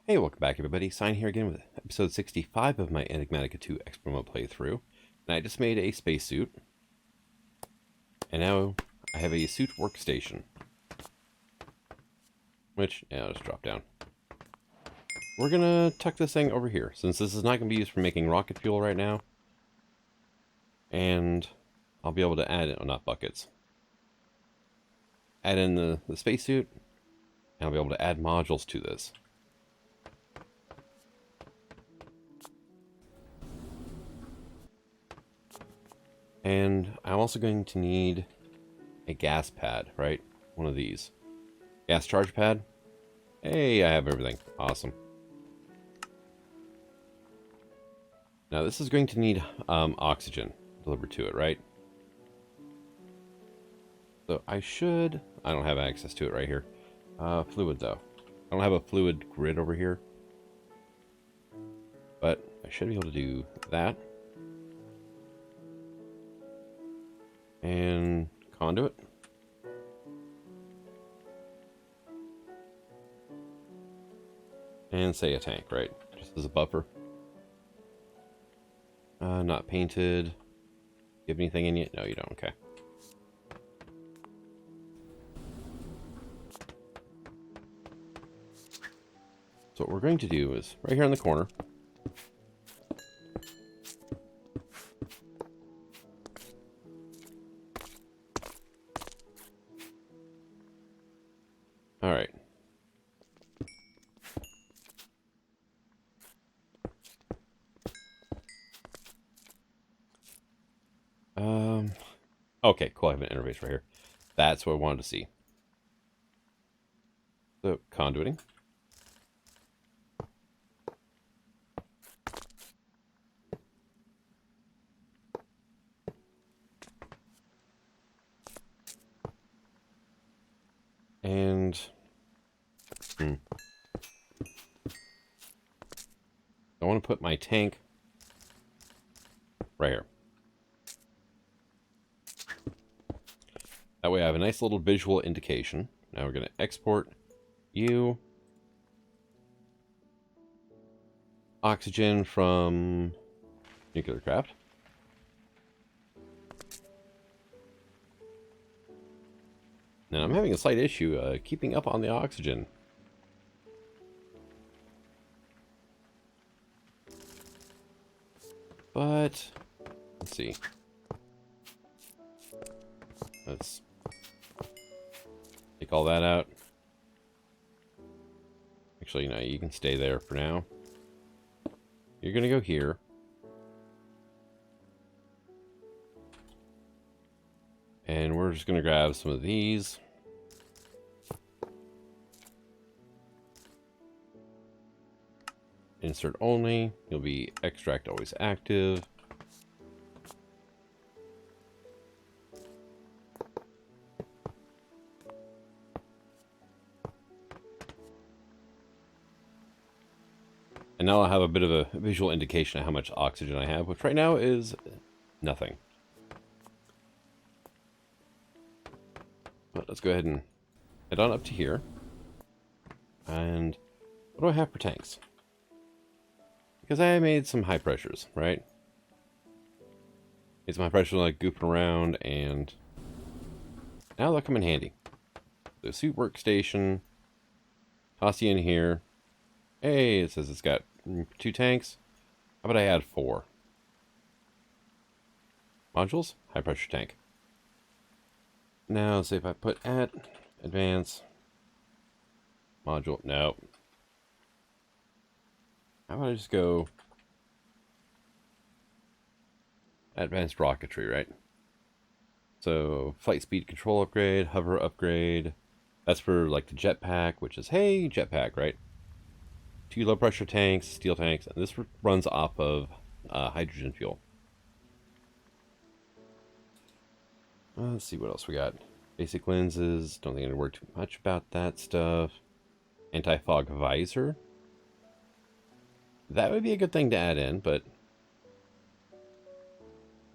Hey, welcome back everybody. Sign here again with episode 65 of my Enigmatica 2 Experiment playthrough. And I just made a spacesuit. And now I have a suit workstation. Which, yeah, I'll just drop down. We're gonna tuck this thing over here, since this is not gonna be used for making rocket fuel right now. And I'll be able to add in, oh, not buckets. Add in the spacesuit, and I'll be able to add modules to this. And I'm also going to need a gas pad, right? One of these. Gas charge pad. Hey, I have everything. Awesome. Now this is going to need oxygen delivered to it, right? So I don't have access to it right here. Fluid though. I don't have a fluid grid over here. But I should be able to do that. And conduit. And say a tank, right? Just as a buffer. Not painted. You have anything in it? No, you don't. Okay. So what we're going to do is, right here in the corner, alright. Okay, cool, I have an interface right here. That's what I wanted to see. So, conduiting. And I want to put my tank right here. That way I have a nice little visual indication. Now we're going to export you. Oxygen from nuclear craft. Now I'm having a slight issue keeping up on the oxygen. But let's see. Let's take all that out. Actually, no, you can stay there for now. You're gonna go here. And we're just gonna grab some of these. Insert only. You'll be extract always active. And now I'll have a bit of a visual indication of how much oxygen I have, which right now is nothing. But let's go ahead and head on up to here. And what do I have for tanks? Because I made some high pressures, right? Made some high pressures like goofing around, and now they'll come in handy. The suit workstation. Toss you in here. Hey, it says it's got 2 tanks. How about I add 4? Modules, high pressure tank. Now, say if I put at advance module, no. How about I just go advanced rocketry, right? So flight speed control upgrade, hover upgrade. That's for like the jetpack, which is, hey, jetpack, right? 2 low pressure tanks, steel tanks, and this runs off of hydrogen fuel. Let's see what else we got. Basic lenses, don't think I need to worry too much about that stuff. Anti-fog visor. That would be a good thing to add in, but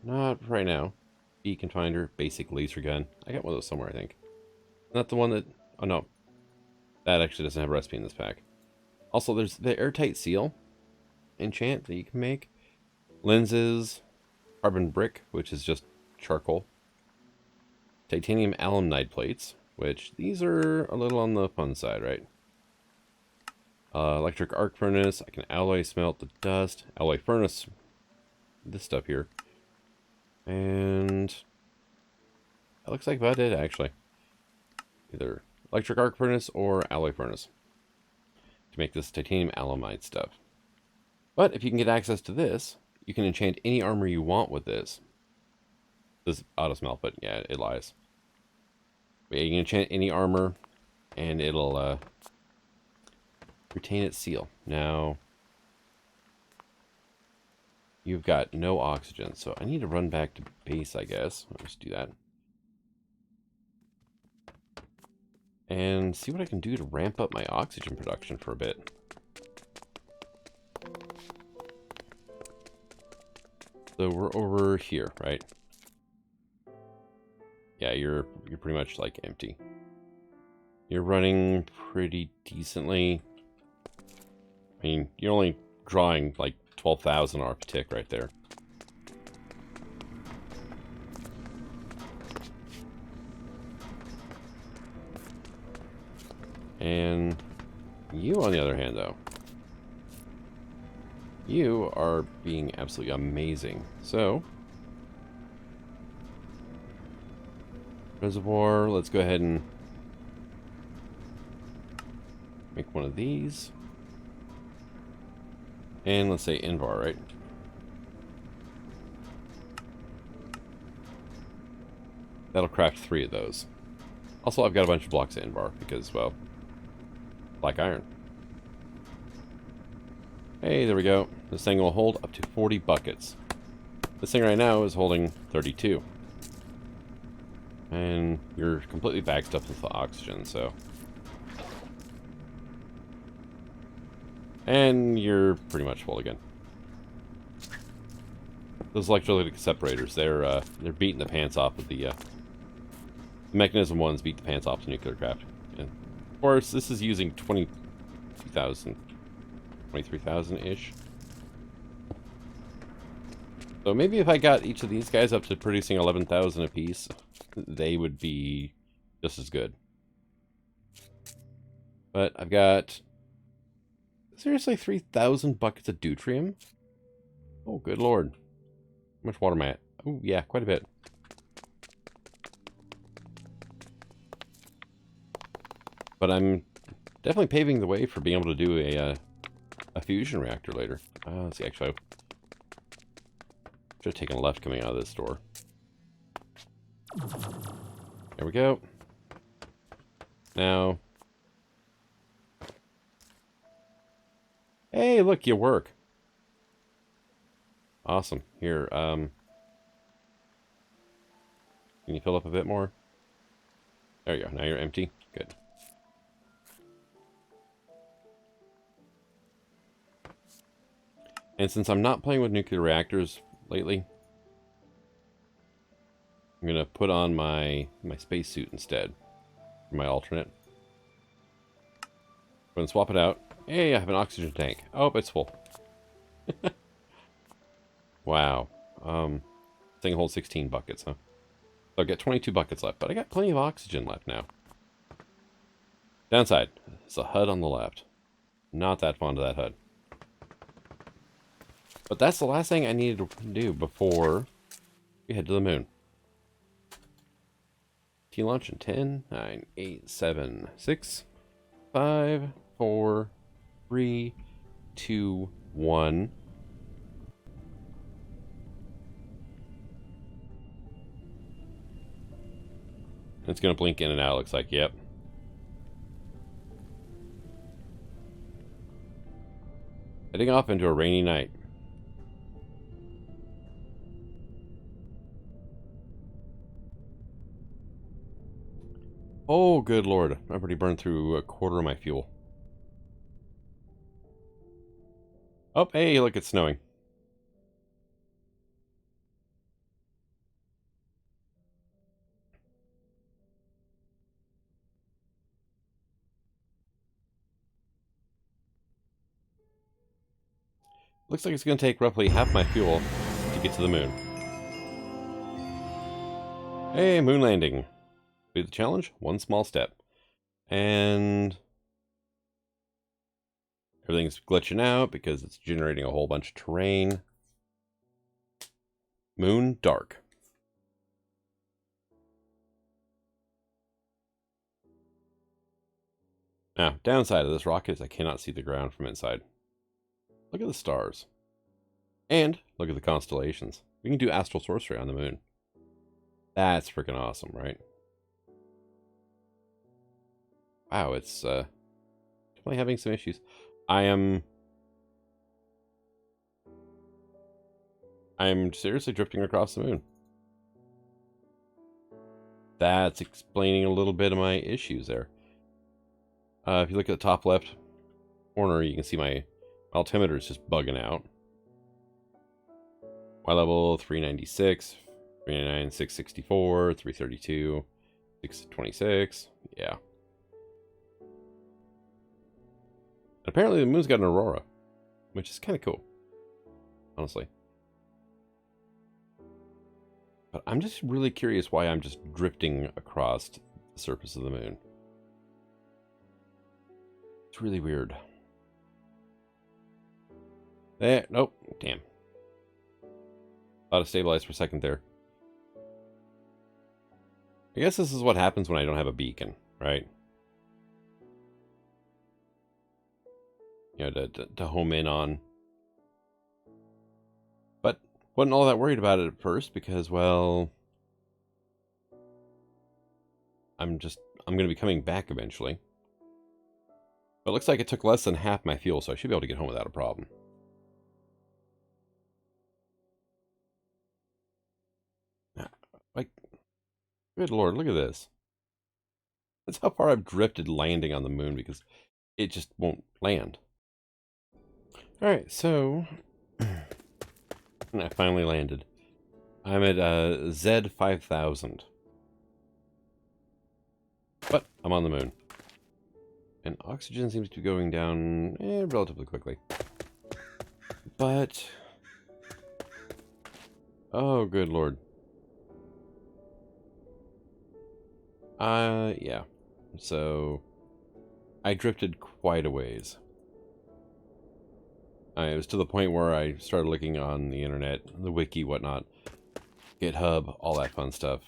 not right now. Beacon finder, basic laser gun. I got one of those somewhere, I think. Not the one that, oh no. That actually doesn't have a recipe in this pack. Also, there's the airtight seal enchant that you can make. Lenses, carbon brick, which is just charcoal. Titanium alumnide plates, which these are a little on the fun side, right? Electric arc furnace. I can alloy smelt the dust. Alloy furnace. This stuff here. And that looks like about it, actually. Either electric arc furnace or alloy furnace to make this titanium alumnide stuff. But if you can get access to this, you can enchant any armor you want with this. This auto smelt, but yeah, it lies. But yeah, you can enchant any armor, and it'll retain its seal. Now, you've got no oxygen, so I need to run back to base, I guess. Let's do that. And see what I can do to ramp up my oxygen production for a bit. So we're over here, right? Yeah, you're pretty much like empty. You're running pretty decently. I mean, you're only drawing like 12,000 off a tick right there. And you, on the other hand, though, you are being absolutely amazing. So, reservoir, let's go ahead and make one of these. And let's say Invar, right? That'll craft 3 of those. Also, I've got a bunch of blocks of Invar because, well, black iron. Hey, there we go. This thing will hold up to 40 buckets. This thing right now is holding 32. And you're completely backed up with the oxygen, so... And you're pretty much full again. Those electrolytic separators, they're beating the pants off of the mechanism ones beat the pants off the nuclear craft. And of course, this is using 22,000, 23,000-ish. So maybe if I got each of these guys up to producing 11,000 apiece, they would be just as good. But I've got... seriously, 3,000 buckets of deuterium? Oh, good lord. How much water am I at? Oh, yeah, quite a bit. But I'm definitely paving the way for being able to do a fusion reactor later. Let's see, actually, I should have taken a left coming out of this door. There we go. Now... hey, look, you work. Awesome. Here, can you fill up a bit more? There you go. Now you're empty. Good. And since I'm not playing with nuclear reactors lately, I'm going to put on my spacesuit instead for my alternate. I'm going to swap it out. Hey, I have an oxygen tank. Oh, it's full. Wow. Thing holds 16 buckets, huh? So I've got 22 buckets left, but I got plenty of oxygen left now. Downside, it's a HUD on the left. Not that fond of that HUD. But that's the last thing I needed to do before we head to the moon. T-launch in 10, 9, 8, 7, 6, 5, 4, 3, 2, 1. It's going to blink in and out, looks like, yep. Heading off into a rainy night. Oh, good lord. I've already burned through a quarter of my fuel. Oh, hey, look, it's snowing. Looks like it's going to take roughly half my fuel to get to the moon. Hey, moon landing. Do the challenge, one small step. And everything's glitching out because it's generating a whole bunch of terrain. Moon dark. Now, downside of this rocket is I cannot see the ground from inside. Look at the stars. And look at the constellations. We can do astral sorcery on the moon. That's freaking awesome, right? Wow, it's definitely having some issues. I'm seriously drifting across the moon. That's explaining a little bit of my issues there. If you look at the top left corner, you can see my altimeter is just bugging out. Y level 396, 399, 664, 332, 626. Yeah. Apparently the moon's got an aurora, which is kind of cool, honestly. But I'm just really curious why I'm just drifting across the surface of the moon. It's really weird. There, nope, damn. Thought it stabilized for a second there. I guess this is what happens when I don't have a beacon, right? You know, to home in on. But wasn't all that worried about it at first because, well, I'm going to be coming back eventually. But it looks like it took less than half my fuel, so I should be able to get home without a problem. Like, good lord, look at this. That's how far I've drifted landing on the moon because it just won't land. Alright, so I finally landed. I'm at Z5000. But I'm on the moon. And oxygen seems to be going down relatively quickly. But oh, good lord. Yeah. So I drifted quite a ways. It was to the point where I started looking on the internet, the wiki, whatnot, GitHub, all that fun stuff,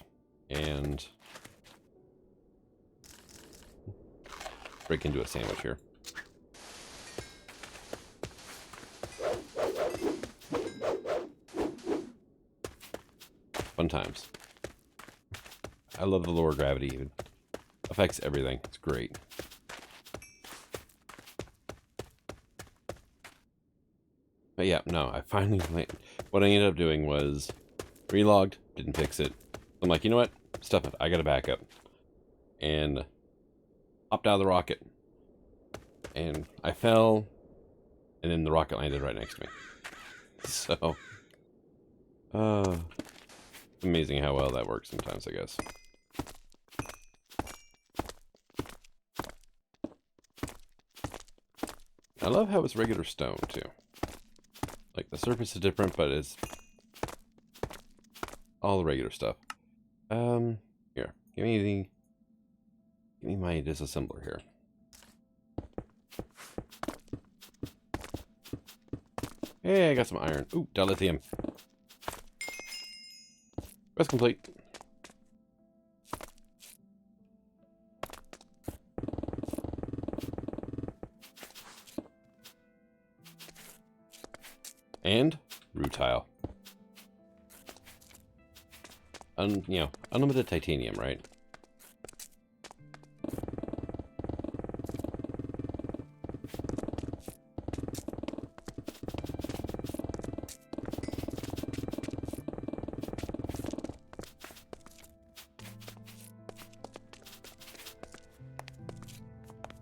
and break into a sandwich here. Fun times. I love the lower gravity. It affects everything. It's great. But yeah, no, I finally landed. What I ended up doing was relogged, didn't fix it. I'm like, you know what? Stuff it. I got a backup. And hopped out of the rocket. And I fell. And then the rocket landed right next to me. So, it's amazing how well that works sometimes, I guess. I love how it's regular stone, too. Like, the surface is different, but it's all the regular stuff. Here. Give me my disassembler here. Hey, I got some iron. Ooh, dilithium. Quest complete. And rutile. You know, unlimited titanium, right?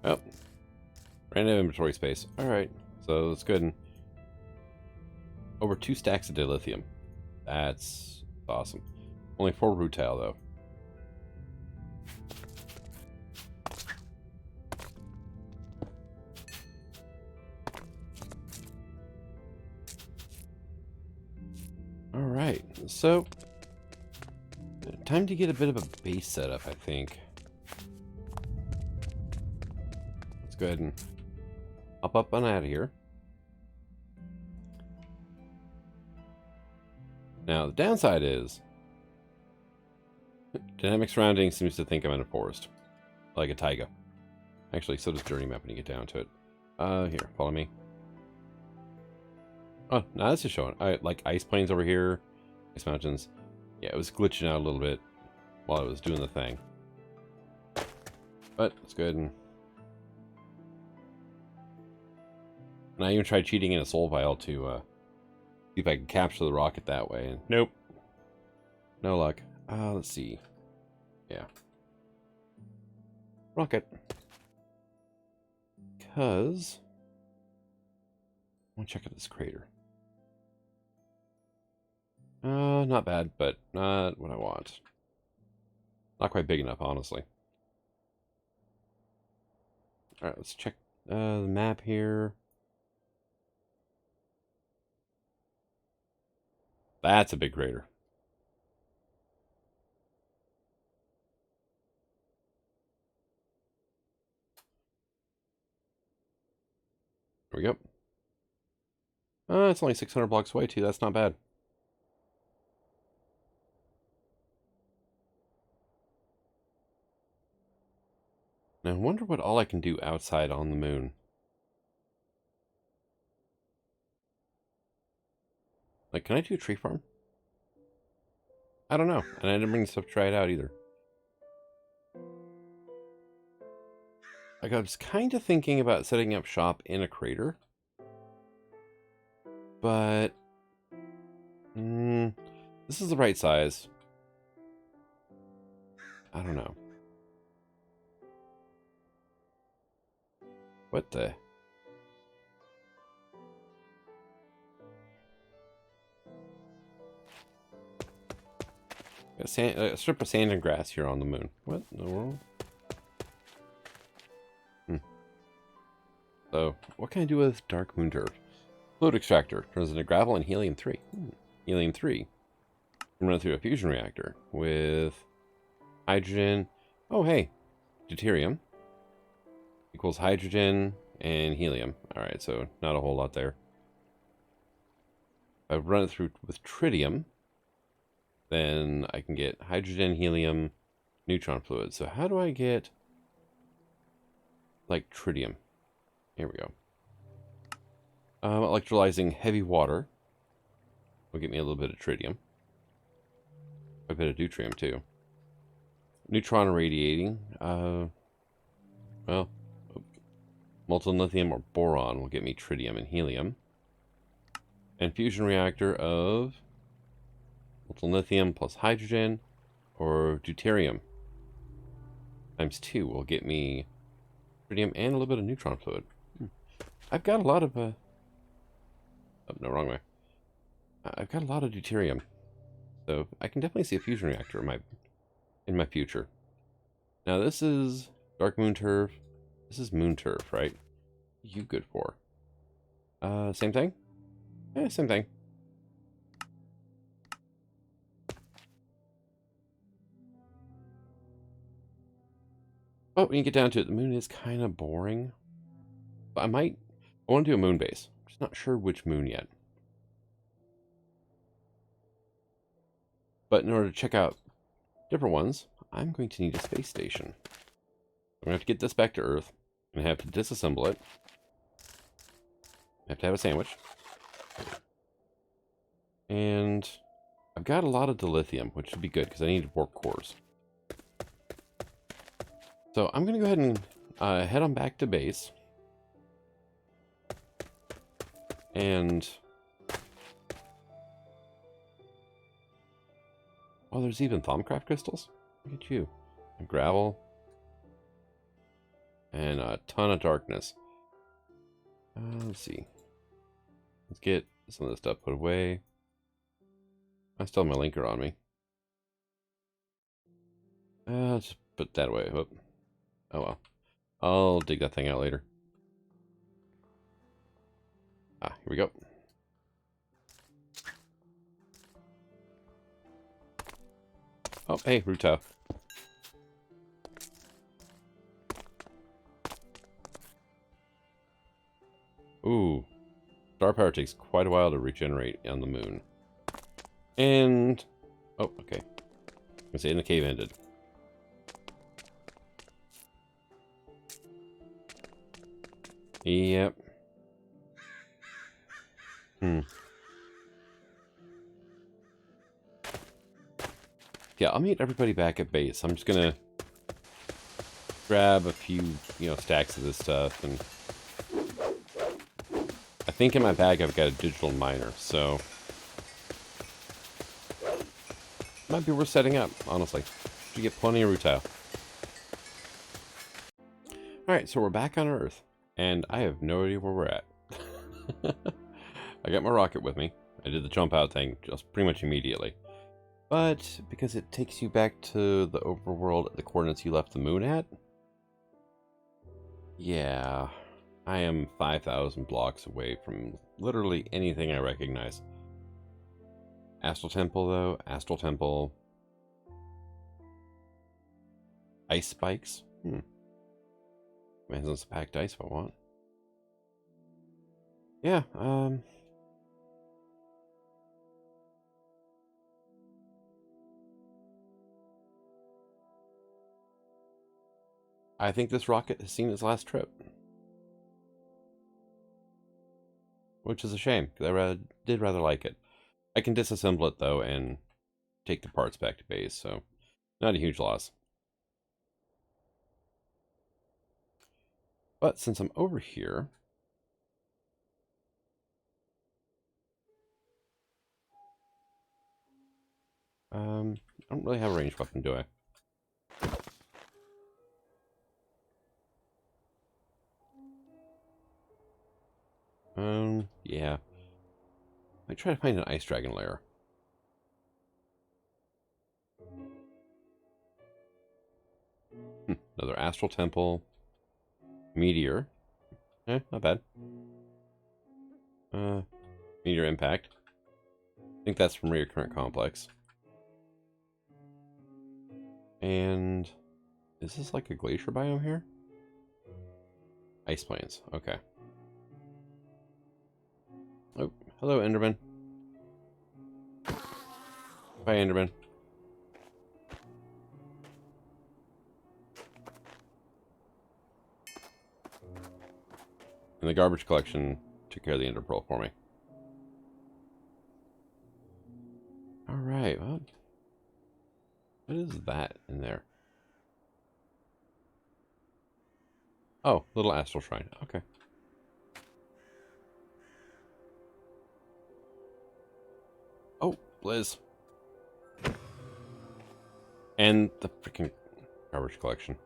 Oh, ran out of inventory space. All right, so that's good. Over 2 stacks of dilithium. That's awesome. Only 4 rutile, though. So, time to get a bit of a base setup, I think. Let's go ahead and hop up and out of here. Now, the downside is dynamic surrounding seems to think I'm in a forest, like a taiga. Actually, so does Journey Map when you get down to it. Here, follow me. Oh, now this is showing. Like ice plains over here, ice mountains. Yeah, it was glitching out a little bit while I was doing the thing. But let's go ahead and I even tried cheating in a soul vial to see if I can capture the rocket that way, and nope, no luck. Let's see. Yeah, rocket. Because I want to check out this crater. Not bad, but not what I want. Not quite big enough, honestly. Alright, let's check the map here. That's a big crater. There we go. It's only 600 blocks away, too. That's not bad. Now, I wonder what all I can do outside on the moon. Like, can I do a tree farm? I don't know. And I didn't bring stuff to try it out either. Like, I was kind of thinking about setting up shop in a crater. But this is the right size. I don't know. What the? A strip of sand and grass here on the moon. What in the world? So, what can I do with dark moon dirt? Fluid extractor turns into gravel and helium-3. Helium-3. I'm running through a fusion reactor with hydrogen. Oh, hey. Deuterium equals hydrogen and helium. Alright, so not a whole lot there. If I run it through with tritium, then I can get hydrogen, helium, neutron fluid. So how do I get, like, tritium? Here we go. Electrolyzing heavy water will get me a little bit of tritium. A bit of deuterium, too. Neutron irradiating. Well, molten lithium or boron will get me tritium and helium. And fusion reactor of molten lithium plus hydrogen or deuterium times 2 will get me tritium and a little bit of neutron fluid. I've got a lot of oh, no, wrong way. I've got a lot of deuterium, so I can definitely see a fusion reactor in my future. Now this is dark moon turf. This is moon turf, right? You good for? Same thing? Yeah, same thing. But when you get down to it, the moon is kind of boring. But I want to do a moon base. I'm just not sure which moon yet. But in order to check out different ones, I'm going to need a space station. I'm going to have to get this back to Earth. I'm going to have to disassemble it. I have to have a sandwich. And I've got a lot of dilithium, which would be good because I need warp cores. So I'm going to go ahead and head on back to base. And oh, there's even Thaumcraft crystals. Look at you. And gravel. And a ton of darkness. Let's see. Let's get some of this stuff put away. I still have my linker on me. Let's put that away. Oh well. I'll dig that thing out later. Here we go. Oh, hey, Ruto. Ooh. Star power takes quite a while to regenerate on the moon. And... oh, okay. I say, and the cave ended. Yep. Yeah, I'll meet everybody back at base. I'm just gonna grab a few, stacks of this stuff, and I think in my bag I've got a digital miner, so might be worth setting up, honestly. You get plenty of rutile. Alright, so we're back on Earth, and I have no idea where we're at. I got my rocket with me. I did the jump out thing just pretty much immediately. But because it takes you back to the overworld at the coordinates you left the moon at, yeah, I am 5,000 blocks away from literally anything I recognize. Astral Temple, though. Astral Temple. Ice spikes. Man's packed ice if I want. Yeah, I think this rocket has seen its last trip. Which is a shame, because I did rather like it. I can disassemble it, though, and take the parts back to base, so not a huge loss. But since I'm over here... I don't really have a ranged weapon, do I? Yeah. I try to find an ice dragon lair. Another astral temple. Meteor. Not bad. Meteor impact. I think that's from Recurrent Complex. And is this like a glacier biome here? Ice plains. Okay. Oh, hello, Enderman. Bye, Enderman. And the garbage collection took care of the Ender Pearl for me. Alright, well, what is that in there? Oh, little astral shrine. Okay. Oh, Blizz. And the freaking garbage collection.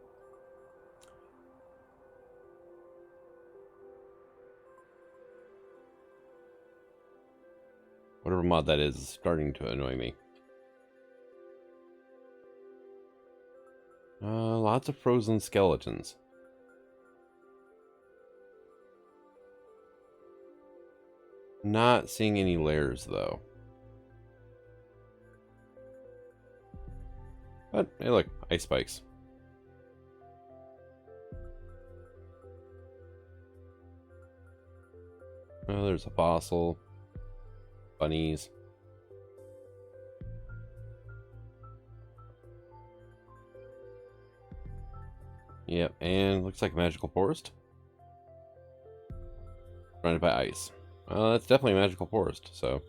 Whatever mod that is starting to annoy me. Lots of frozen skeletons. Not seeing any layers, though. But, hey look, ice spikes. Oh, there's a fossil. Bunnies. Yep, and looks like a magical forest. Surrounded by ice. Well, that's definitely a magical forest, so.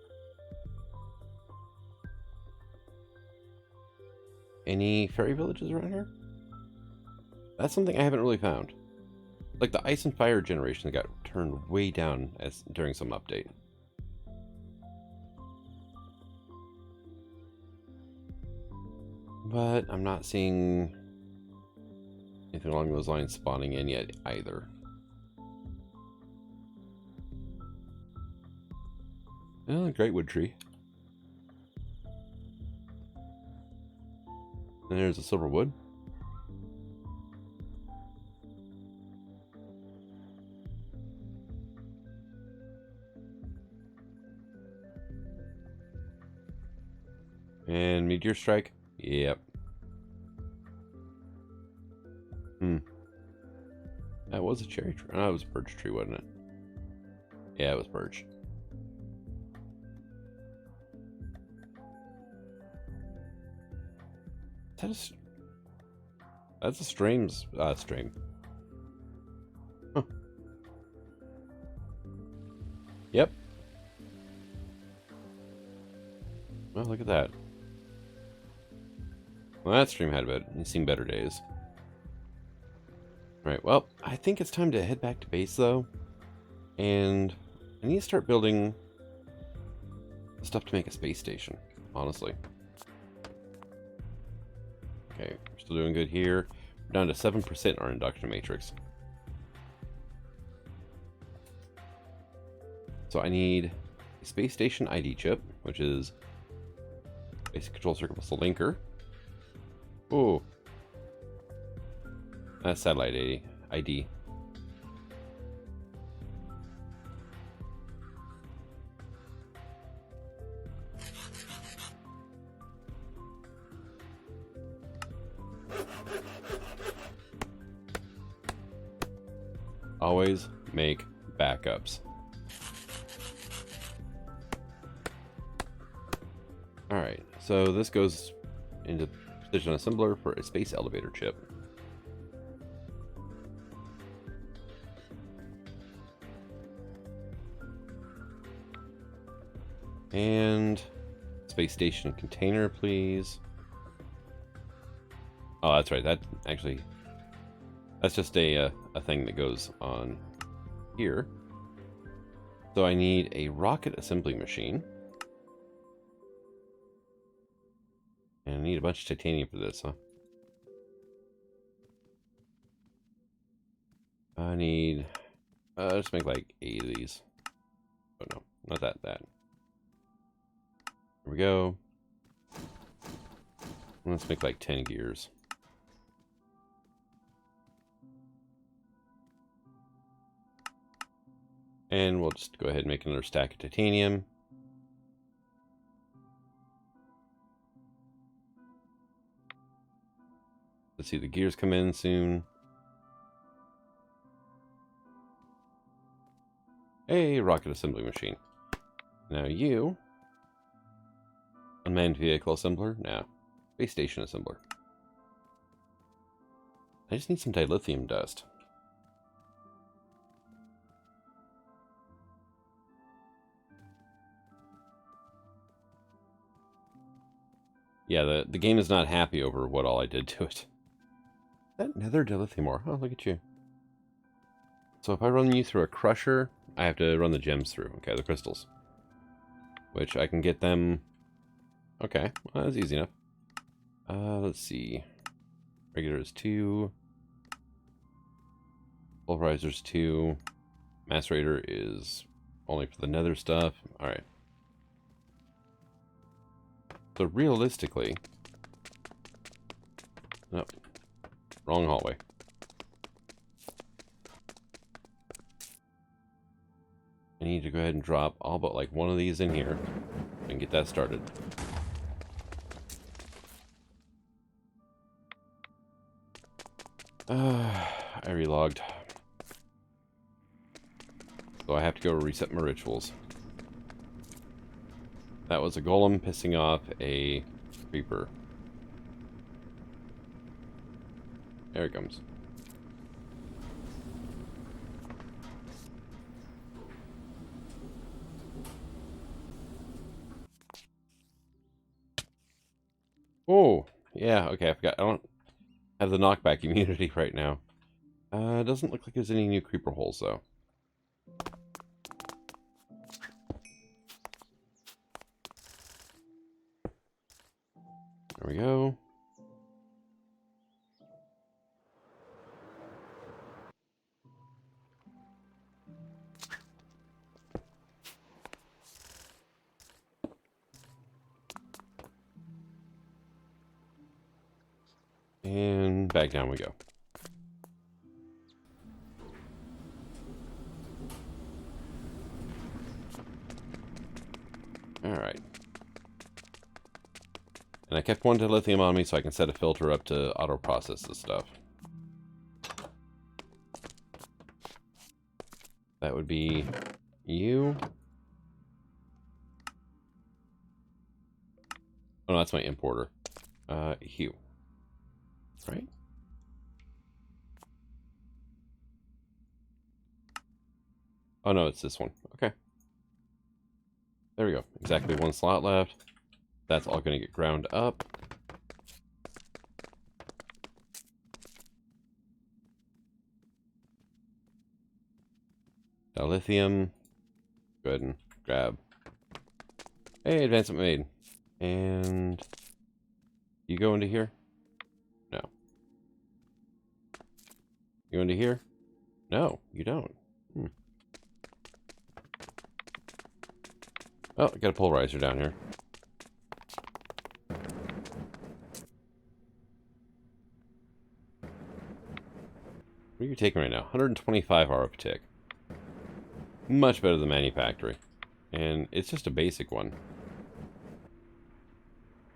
Any fairy villages around here? That's something I haven't really found. Like the ice and fire generation got turned way down during some update. But I'm not seeing anything along those lines spawning in yet either. Oh, great wood tree. And there's a silver wood. And meteor strike. Yep. was a cherry tree? Oh, it was a birch tree, wasn't it? Yeah, it was birch. That's a stream. Stream. Huh. Yep. Well, look at that. Well, that stream had seen better days. Alright, well, I think it's time to head back to base, though. And I need to start building stuff to make a space station, honestly. Okay, we're still doing good here. We're down to 7% in our induction matrix. So I need a space station ID chip, which is basic control circuit plus a linker. Ooh. That's satellite ID. Always make backups. Alright, so this goes into precision assembler for a space elevator chip. And space station container, please. Oh, that's right. That actually, that's just a thing that goes on here. So I need a rocket assembly machine. And I need a bunch of titanium for this, huh? I need, let's make like 8 of these. Oh no, not that. Here we go. Let's make like 10 gears. And we'll just go ahead and make another stack of titanium. Let's see the gears come in soon. A rocket assembly machine. Now you... Unmanned vehicle assembler? No. Space station assembler. I just need some dilithium dust. Yeah, the game is not happy over what all I did to it. That nether dilithium ore. Oh, look at you. So if I run you through a crusher, I have to run the gems through. Okay, the crystals. Which I can get them... Okay, well, that's easy enough. Let's see. Regular is 2. Pulverizer's 2. Macerator is only for the nether stuff. Alright. So realistically... Nope. Wrong hallway. I need to go ahead and drop all but like one of these in here and get that started. I relogged. So I have to go reset my rituals. That was a golem pissing off a creeper. There it comes. Oh, yeah, okay, I forgot. I don't have the knockback immunity right now. Doesn't look like there's any new creeper holes, though. There we go. And back down we go. Alright. And I kept one dilithium on me so I can set a filter up to auto-process this stuff. would be you. Oh, no, that's my importer. Hue. Right? Oh, no, it's this one. Okay. There we go. Exactly one slot left. That's all going to get ground up. Lithium. Go ahead and grab. Hey, advancement made. And you go into here? No. You go into here? No, you don't. Oh, I got a polarizer down here. What are you taking right now? 125 RF tick. Much better than Manufactory. And it's just a basic one.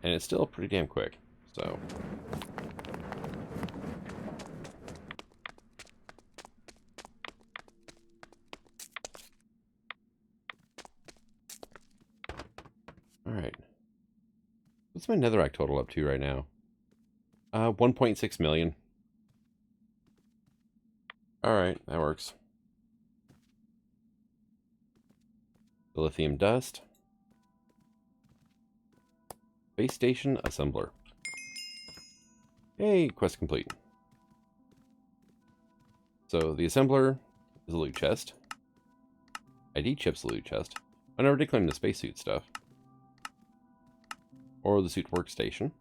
And it's still pretty damn quick. So. Alright. What's my netherrack total up to right now? 1.6 million. Alright, that works. The lithium dust. Base station assembler. Hey, quest complete. So the assembler is a loot chest. ID chip's a loot chest. I never did claim the spacesuit stuff. Or the suit workstation.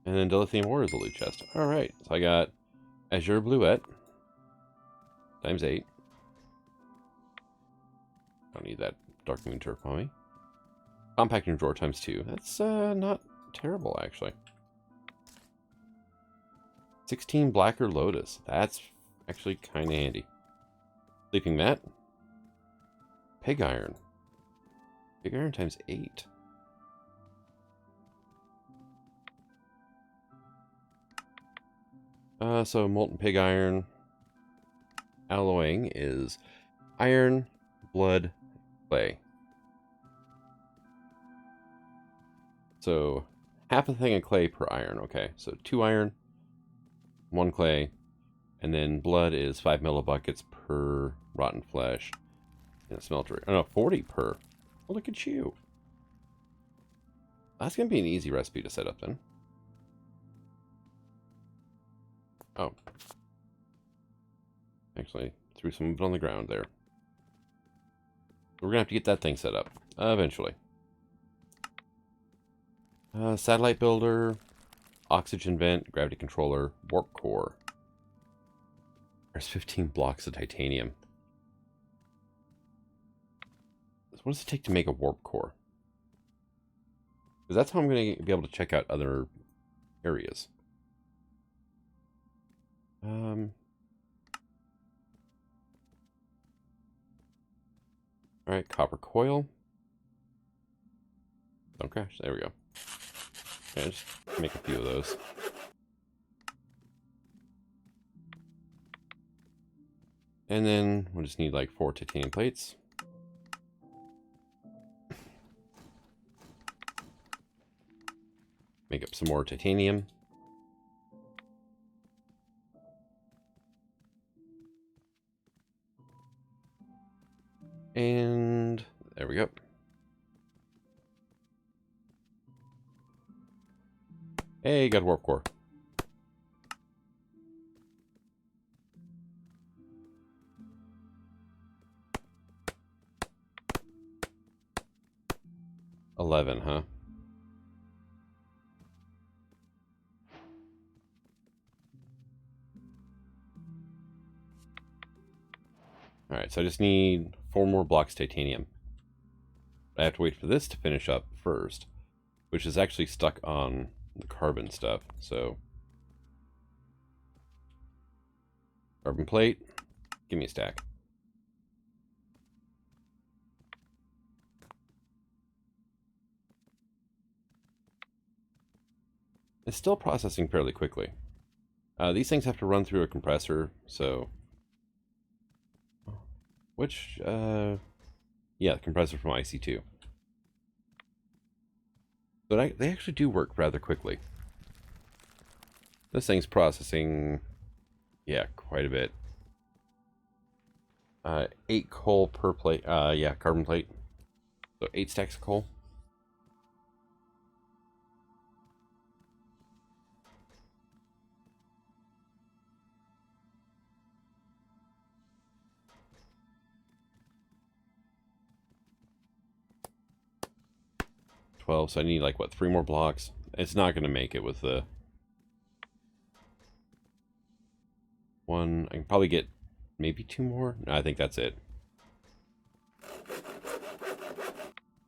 And then dilithium ore is a loot chest. Alright, so I got Azure Bluette. Times 8. Don't need that Dark Moon Turf on me. Compacting drawer times 2. That's not terrible, actually. 16 Blacker Lotus. That's actually kind of handy. Sleeping mat. Pig iron. Pig iron times 8. So molten pig iron. Alloying is iron, blood, clay. So half a thing of clay per iron. Okay, so 2 iron, 1 clay, and then blood is 5 millibuckets per rotten flesh in a smelter. Oh no, 40 per. Oh, look at you. That's gonna be an easy recipe to set up then. Oh. Actually, threw some of it on the ground there. We're gonna have to get that thing set up eventually. Satellite builder, oxygen vent, gravity controller, warp core. There's 15 blocks of titanium. What does it take to make a warp core? Because that's how I'm going to be able to check out other areas. Alright, copper coil. Don't crash. There we go. Yeah, just make a few of those. And then we'll just need like 4 titanium plates. Make up some more titanium. And there we go. Hey, got a warp core. $11, huh? Alright, so I just need 4 more blocks of titanium. I have to wait for this to finish up first, which is actually stuck on the carbon stuff, so... Carbon plate, give me a stack. It's still processing fairly quickly. These things have to run through a compressor, so... Which, yeah, the compressor from IC2. But they actually do work rather quickly. This thing's processing, yeah, quite a bit. 8 coal per plate, yeah, carbon plate. So 8 stacks of coal. So I need like what, 3 more blocks? It's not gonna make it with the one. I can probably get maybe 2 more. No, I think that's it.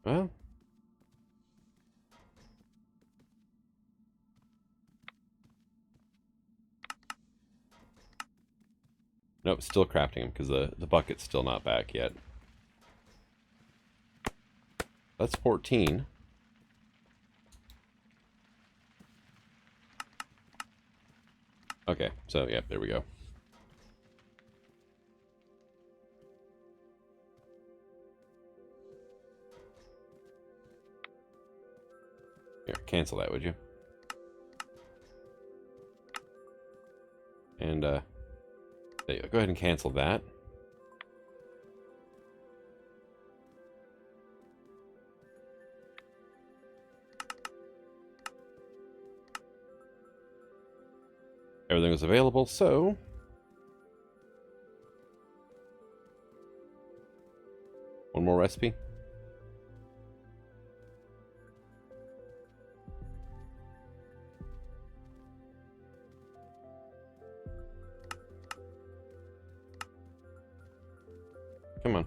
Well, nope, still crafting them because the bucket's still not back yet. That's 14. Okay, so yeah, there we go. Here, cancel that, would you? And there you go. Go ahead and cancel that. Everything was available, so one more recipe. Come on.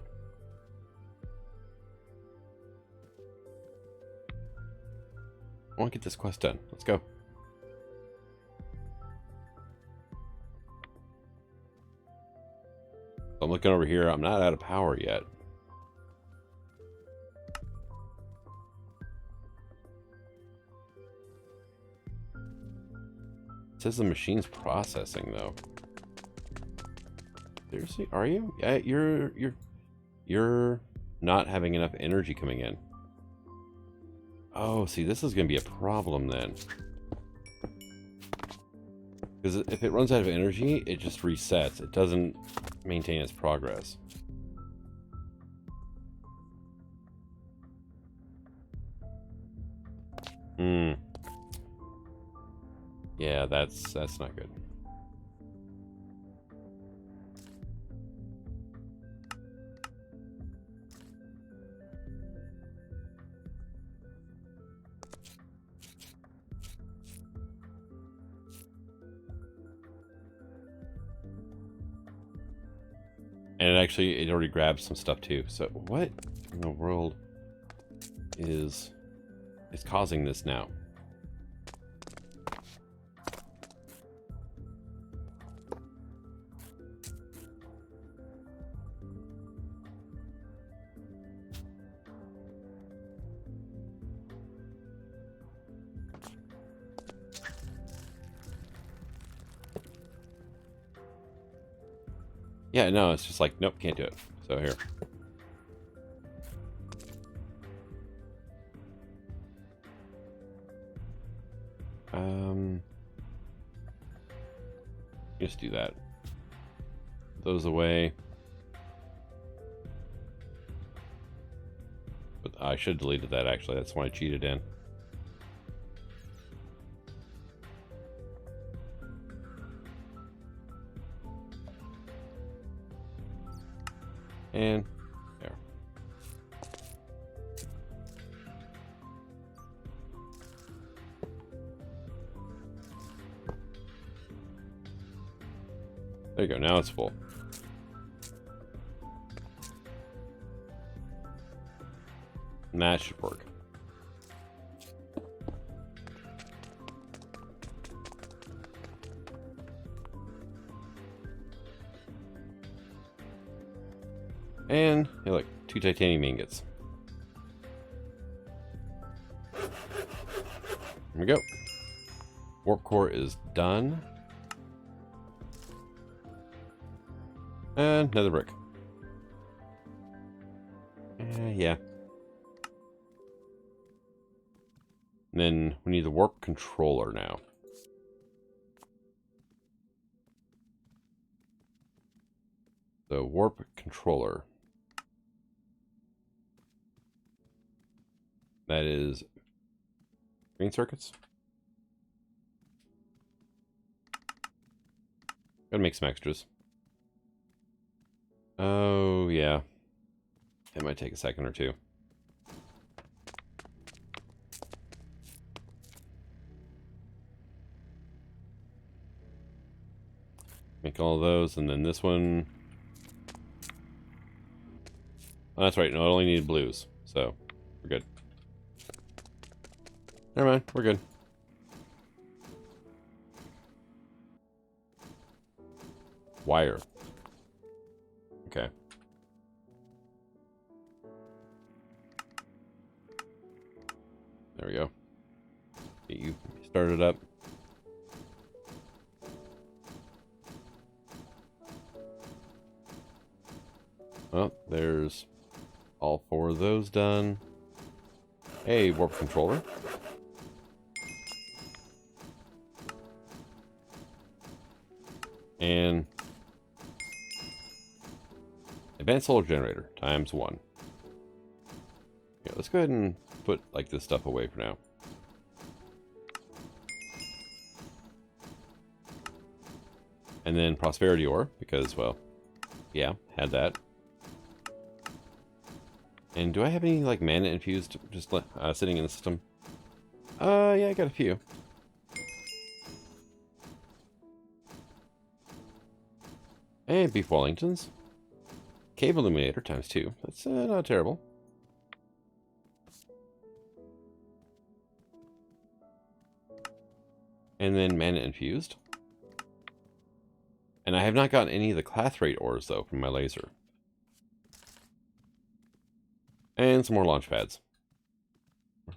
I want to get this quest done. Let's go. I'm looking over here. I'm not out of power yet. It says the machine's processing though. Seriously, are you? Yeah, you're not having enough energy coming in. Oh, see, this is going to be a problem then. Because if it runs out of energy, it just resets. It doesn't maintain its progress. Yeah, that's not good. And it already grabbed some stuff too. So what in the world is causing this now? Yeah, no, it's just like, nope, can't do it. So here. Just do that. Those away. But I should have deleted that actually. That's why I cheated in. And there. There you go. Now it's full. And that should work. And, hey, look, 2 titanium ingots. Here we go. Warp core is done. And another brick. Yeah. And then we need the warp controller now. The warp controller. That is green circuits. Gotta make some extras. Oh, yeah. It might take a second or two. Make all of those, and then this one. Oh, that's right. No, I only need blues, so we're good. Never mind, we're good. Wire. Okay. There we go. Get you started up. Well, there's all 4 of those done. Hey, warp controller. And advanced solar generator times 1. Yeah, let's go ahead and put like this stuff away for now. And then prosperity ore, because, well, yeah, had that. And do I have any, like, mana infused just sitting in the system? Yeah, I got a few. And beef Wellingtons. Cave illuminator times 2. That's not terrible. And then mana infused. And I have not gotten any of the clathrate ores, though, from my laser. And some more launch pads.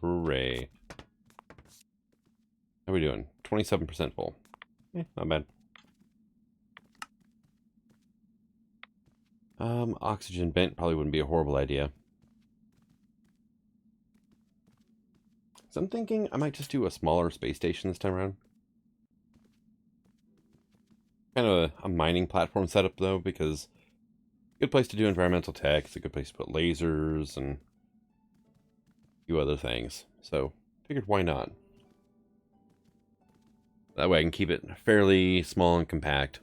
Hooray. How are we doing? 27% full. Not bad. Oxygen vent probably wouldn't be a horrible idea. So I'm thinking I might just do a smaller space station this time around. Kind of a mining platform setup, though, because good place to do environmental tech. It's a good place to put lasers and a few other things. So figured, why not? That way I can keep it fairly small and compact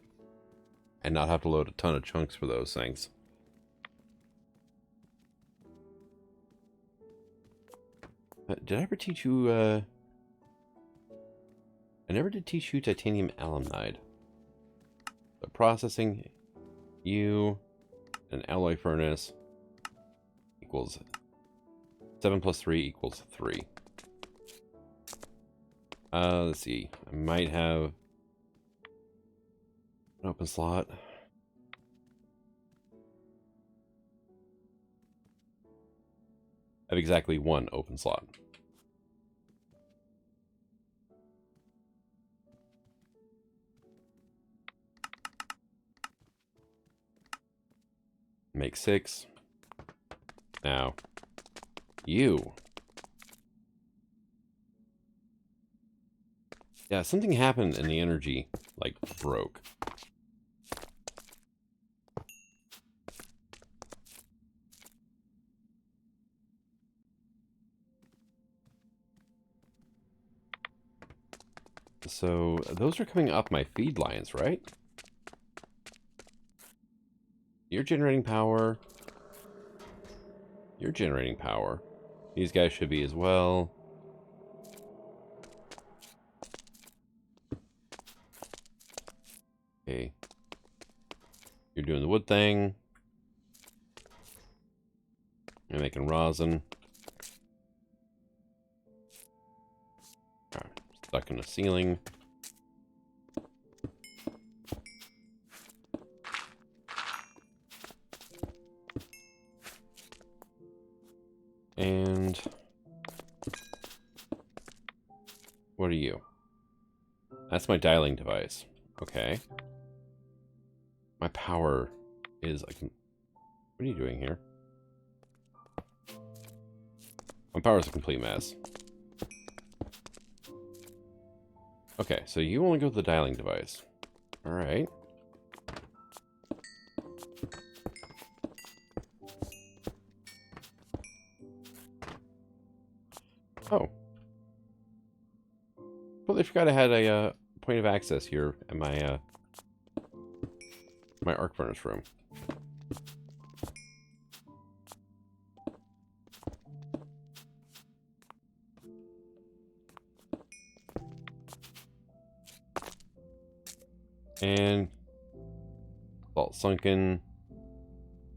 and not have to load a ton of chunks for those things. Did I ever teach you, I never did teach you titanium aluminide. So processing you, an alloy furnace equals 7 plus 3 equals 3. Let's see. I might have an open slot. I have exactly 1 open slot. Make 6. Now, you. Yeah, something happened and the energy, like, broke. So, those are coming up my feed lines, right? You're generating power. You're generating power. These guys should be as well. Okay. You're doing the wood thing. You're making rosin. Alright, stuck in the ceiling. And what are you? That's my dialing device. Okay. My power is like... What are you doing here? My power's a complete mess. Okay, so you only go to the dialing device. Alright. Oh. Totally forgot I had a point of access here in my my arc furnace room. And salt sunken.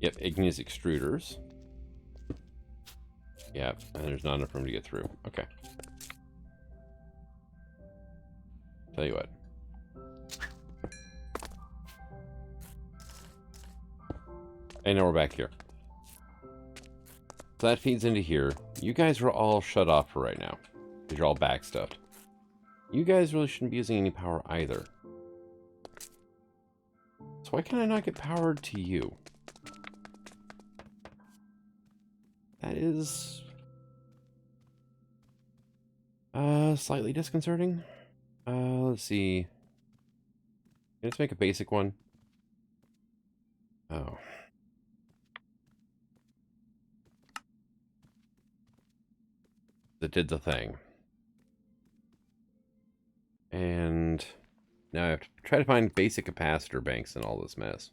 Yep, igneous extruders. Yep, and there's not enough room to get through. Okay. Tell you what. And now we're back here. So that feeds into here. You guys are all shut off for right now, because you're all backstuffed. You guys really shouldn't be using any power either. So why can I not get powered to you? That is slightly disconcerting. Let's see. Let's make a basic one. Oh. That did the thing. And now I have to try to find basic capacitor banks in all this mess.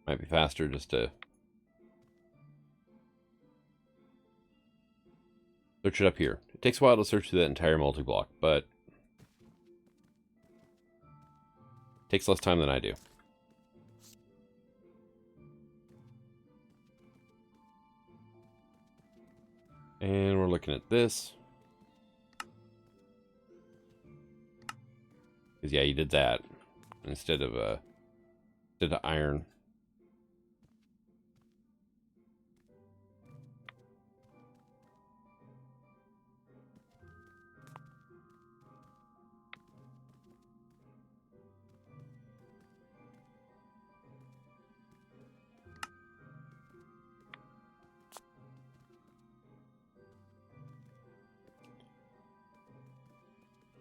Might be faster just to search it up here. It takes a while to search through that entire multi-block, but it takes less time than I do. And we're looking at this. Because yeah, you did that instead of iron.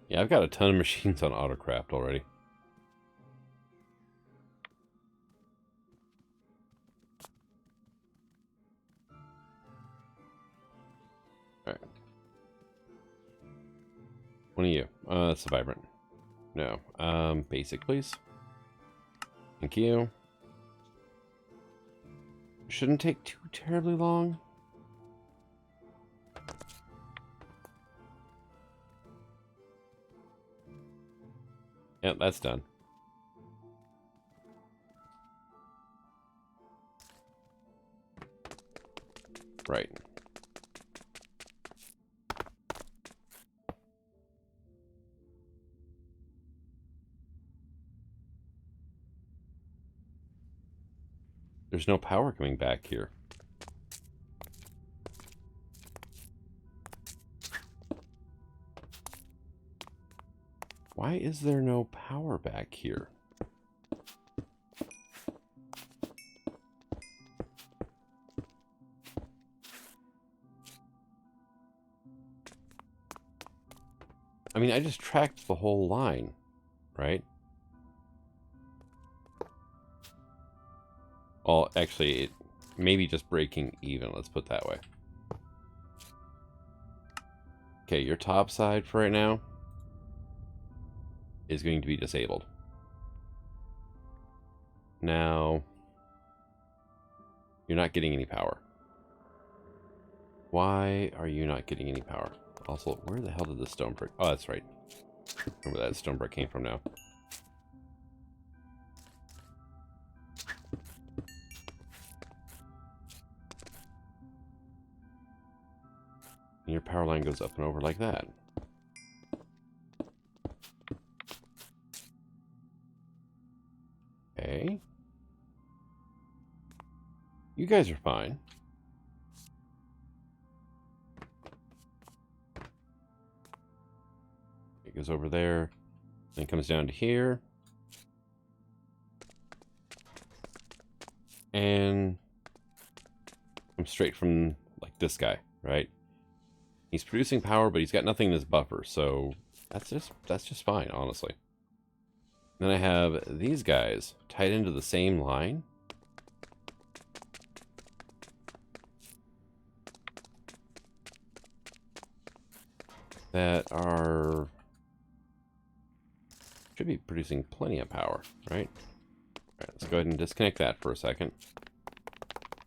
Yeah, I've got a ton of machines on Autocraft already. Alright. One of you. That's the vibrant. No. Basic, please. Thank you. Shouldn't take too terribly long. Yep, that's done. Right. There's no power coming back here. Why is there no power back here? I mean, I just tracked the whole line, right? Well, actually, it may be just breaking even. Let's put it that way. Okay, your top side for right now is going to be disabled. Now, you're not getting any power. Why are you not getting any power? Also, where the hell did the stone brick... Oh, that's right. Remember that stone brick came from now. And your power line goes up and over like that. Okay. You guys are fine. Goes over there. Then comes down to here. And comes straight from like this guy, right? He's producing power, but he's got nothing in his buffer, so that's just fine, honestly. Then I have these guys tied into the same line. That are should be producing plenty of power, right? All right, let's go ahead and disconnect that for a second.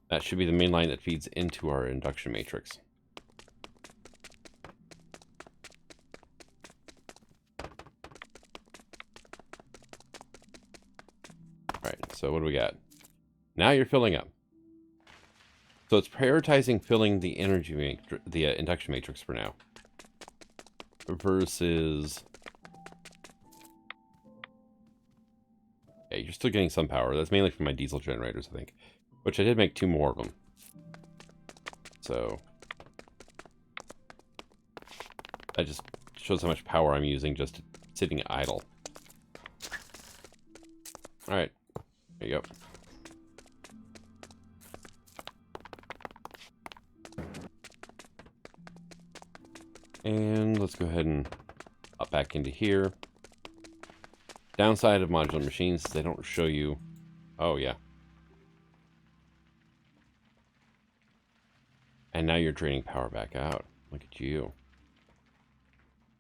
That should be the main line that feeds into our induction matrix. All right, so what do we got? Now you're filling up. So it's prioritizing filling the induction matrix for now. Versus... Yeah, you're still getting some power. That's mainly from my diesel generators, I think. Which I did make 2 more of them. So... that just shows how much power I'm using just sitting idle. Alright. There you go. And let's go ahead and up back into here. Downside of modular machines, they don't show you... Oh, yeah. And now you're draining power back out. Look at you.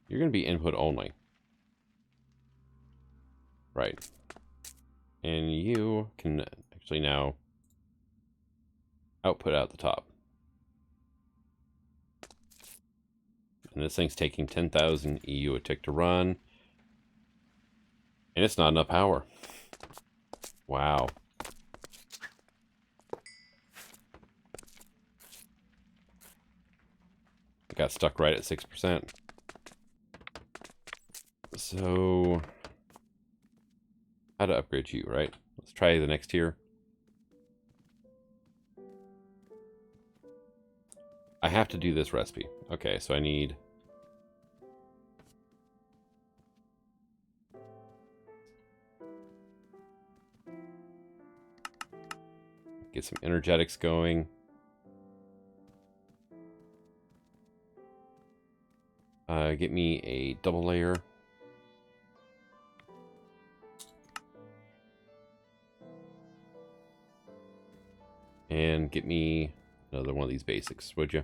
You're going to be input only. Right. And you can actually now output out the top. And this thing's taking 10,000 EU a tick to run. And it's not enough power. Wow. It got stuck right at 6%. So... how to upgrade you, right? Let's try the next tier. I have to do this recipe. Okay, so I need... get some energetics going. Get me a double layer. And get me another one of these basics, would you?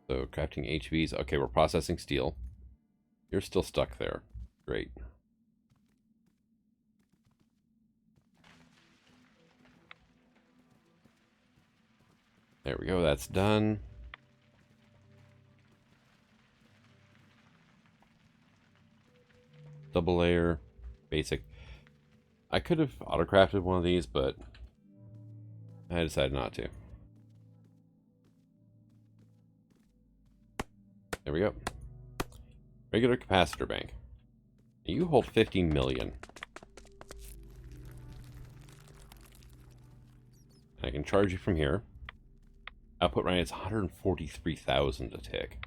So crafting HVs. Okay, we're processing steel. You're still stuck there. Great. There we go, that's done. Double layer, basic. I could have auto-crafted one of these, but I decided not to. There we go. Regular capacitor bank. You hold 50 million. And I can charge you from here. Output right now is 143,000 a tick.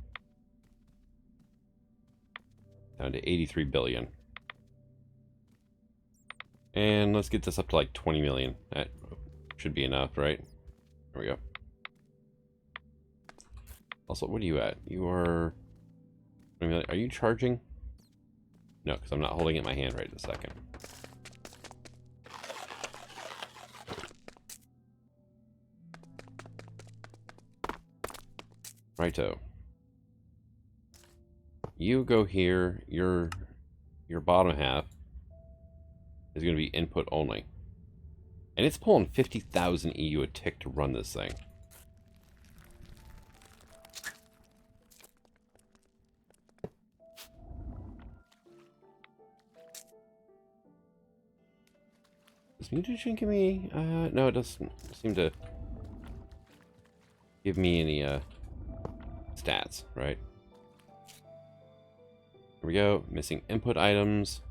Down to 83 billion. And let's get this up to like 20 million. That should be enough, right? There we go. Also, what are you at? You are... Are you charging? No, because I'm not holding it in my hand right this second. Righto. You go here. Your bottom half is going to be input only. And it's pulling 50,000 EU a tick to run this thing. Does mutagen give me... no, it doesn't seem to... give me any stats, right? Here we go. Missing input items.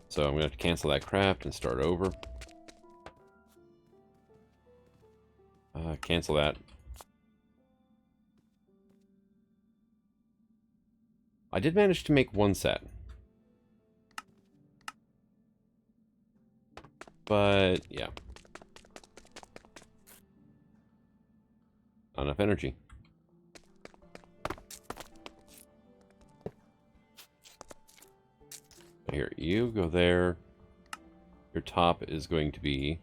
So I'm going to have to cancel that craft and start over. Cancel that. I did manage to make one set. But, yeah. Not enough energy. Here, you go there. Your top is going to be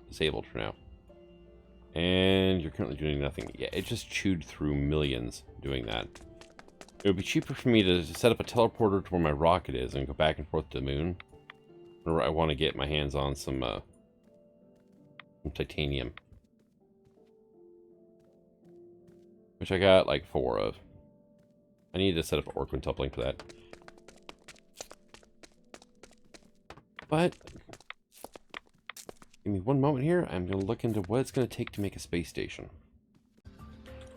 disabled for now. And you're currently doing nothing. Yeah, it just chewed through millions doing that. It would be cheaper for me to set up a teleporter to where my rocket is and go back and forth to the moon. Or I want to get my hands on some titanium. Which I got like 4 of. I need to set up ore quintupling for that. But give me one moment here. I'm going to look into what it's going to take to make a space station.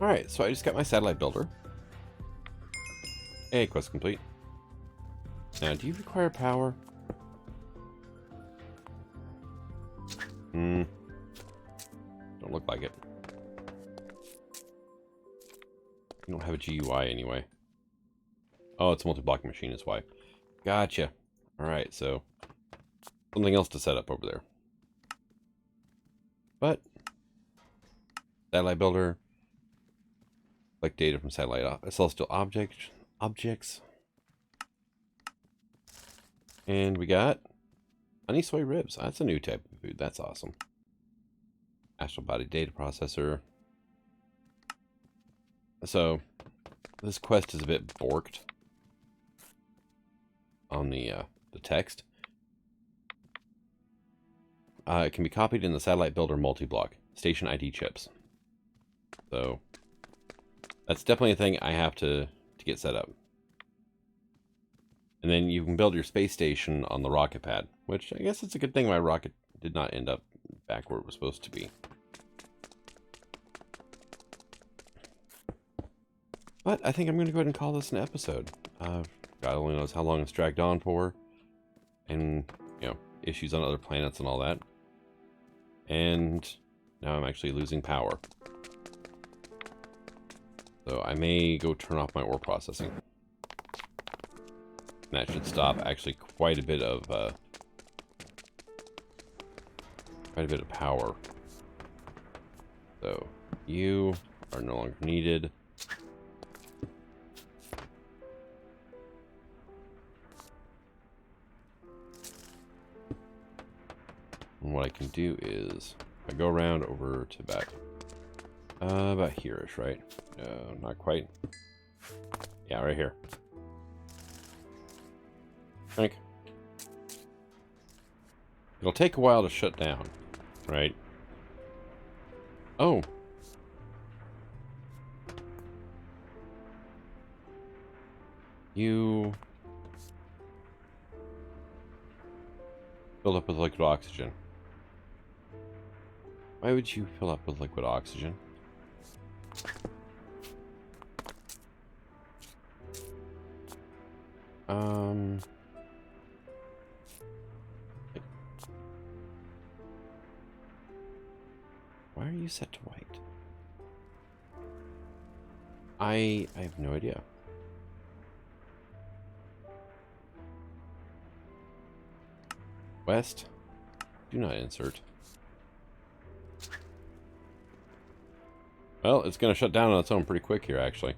Alright, so I just got my satellite builder. Hey, quest complete. Now, do you require power? Don't look like it. You don't have a GUI anyway. Oh, it's a multi-blocking machine, is why. Gotcha. Alright, so something else to set up over there. But satellite builder, collect data from satellite celestial objects, and we got honey soy ribs. That's a new type of food. That's awesome. Astral body data processor. So this quest is a bit borked on the text. It can be copied in the satellite builder multi-block station ID chips. So that's definitely a thing I have to get set up. And then you can build your space station on the rocket pad, which I guess it's a good thing my rocket did not end up back where it was supposed to be. But I think I'm going to go ahead and call this an episode. God only knows how long it's dragged on for. And, you know, issues on other planets and all that. And now I'm actually losing power. So I may go turn off my ore processing. And that should stop actually quite a bit of power. So you are no longer needed. And what I can do is I go around over to about here-ish, right? No, not quite. Yeah, right here. Think. It'll take a while to shut down, right? Oh. You fill up with liquid oxygen. Why would you fill up with liquid oxygen? Why are you set to white? I have no idea. West, do not insert. Well, it's going to shut down on its own pretty quick here, actually.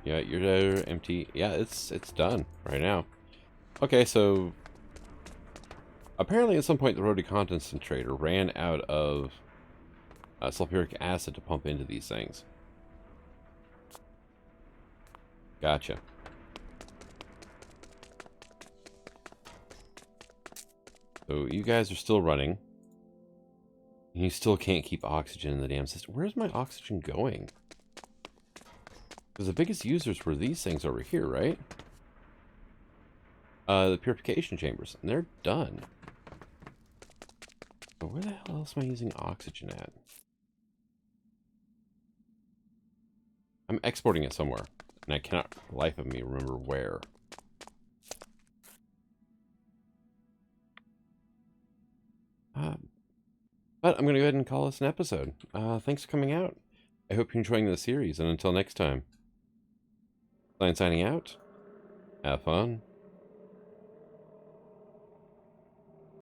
Yeah, you're there, empty. Yeah, it's done right now. Okay, so apparently at some point the rotary concentrator ran out of sulfuric acid to pump into these things. Gotcha. So you guys are still running. And you still can't keep oxygen in the damn system. Where's my oxygen going? Because the biggest users were these things over here, right? the purification chambers, and they're done. But where the hell else am I using oxygen at? I'm exporting it somewhere, and I cannot, for the life of me, remember where. But I'm going to go ahead and call this an episode. Thanks for coming out. I hope you're enjoying the series, and until next time. Signing out. Have fun.